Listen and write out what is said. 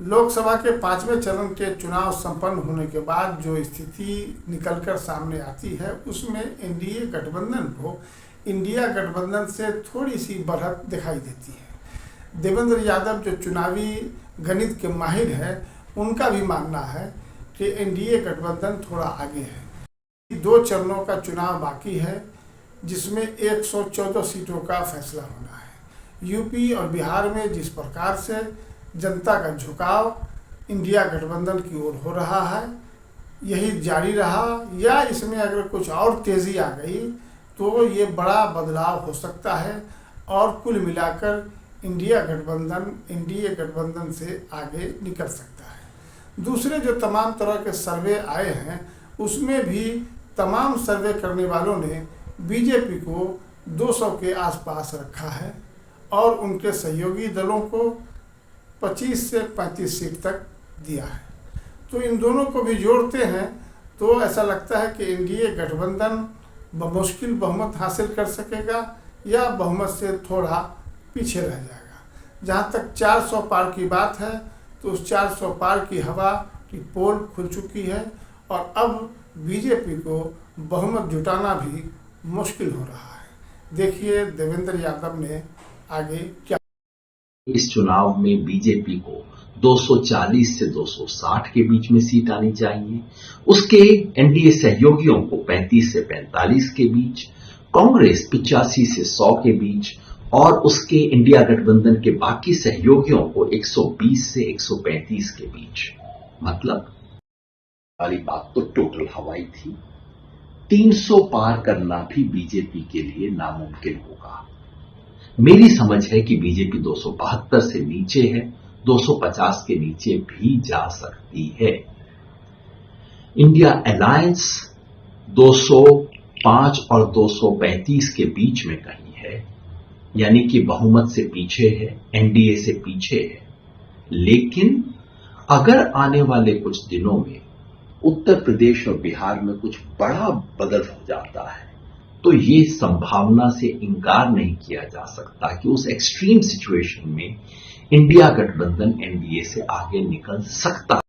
लोकसभा के 5वें चरण के चुनाव संपन्न होने के बाद जो स्थिति निकलकर सामने आती है उसमें एनडीए गठबंधन को इंडिया गठबंधन से थोड़ी सी बढ़त दिखाई देती है। देवेंद्र यादव जो चुनावी गणित के माहिर हैं, उनका भी मानना है कि एनडीए गठबंधन थोड़ा आगे है। 2 चरणों का चुनाव बाकी है जिसमें 114 सीटों का फैसला होना है। यूपी और बिहार में जिस प्रकार से जनता का झुकाव इंडिया गठबंधन की ओर हो रहा है, यही जारी रहा या इसमें अगर कुछ और तेज़ी आ गई तो ये बड़ा बदलाव हो सकता है और कुल मिलाकर इंडिया गठबंधन एनडीए गठबंधन से आगे निकल सकता है। दूसरे जो तमाम तरह के सर्वे आए हैं उसमें भी तमाम सर्वे करने वालों ने बीजेपी को 200 के आसपास रखा है और उनके सहयोगी दलों को 25 से 35 सीट तक दिया है। तो इन दोनों को भी जोड़ते हैं तो ऐसा लगता है कि एनडीए गठबंधन बमुश्किल बहुमत हासिल कर सकेगा या बहुमत से थोड़ा पीछे रह जाएगा। जहां तक 400 पार की बात है तो उस 400 पार की हवा की पोल खुल चुकी है और अब बीजेपी को बहुमत जुटाना भी मुश्किल हो रहा है। देखिए देवेंद्र यादव ने आगे क्या। इस चुनाव में बीजेपी को 240 से 260 के बीच में सीट आनी चाहिए। उसके एनडीए सहयोगियों को 35 से 45 के बीच, कांग्रेस 85 से 100 के बीच और उसके इंडिया गठबंधन के बाकी सहयोगियों को 120 से 135 के बीच। मतलब वाली बात तो टोटल हवाई थी। 300 पार करना भी बीजेपी के लिए नामुमकिन होगा। मेरी समझ है कि बीजेपी 272 से नीचे है, 250 के नीचे भी जा सकती है। इंडिया अलायंस 205 और 235 के बीच में कहीं है, यानी कि बहुमत से पीछे है, एनडीए से पीछे है। लेकिन अगर आने वाले कुछ दिनों में उत्तर प्रदेश और बिहार में कुछ बड़ा बदल हो जाता है तो ये संभावना से इनकार नहीं किया जा सकता कि उस एक्सट्रीम सिचुएशन में इंडिया गठबंधन एनडीए से आगे निकल सकता है।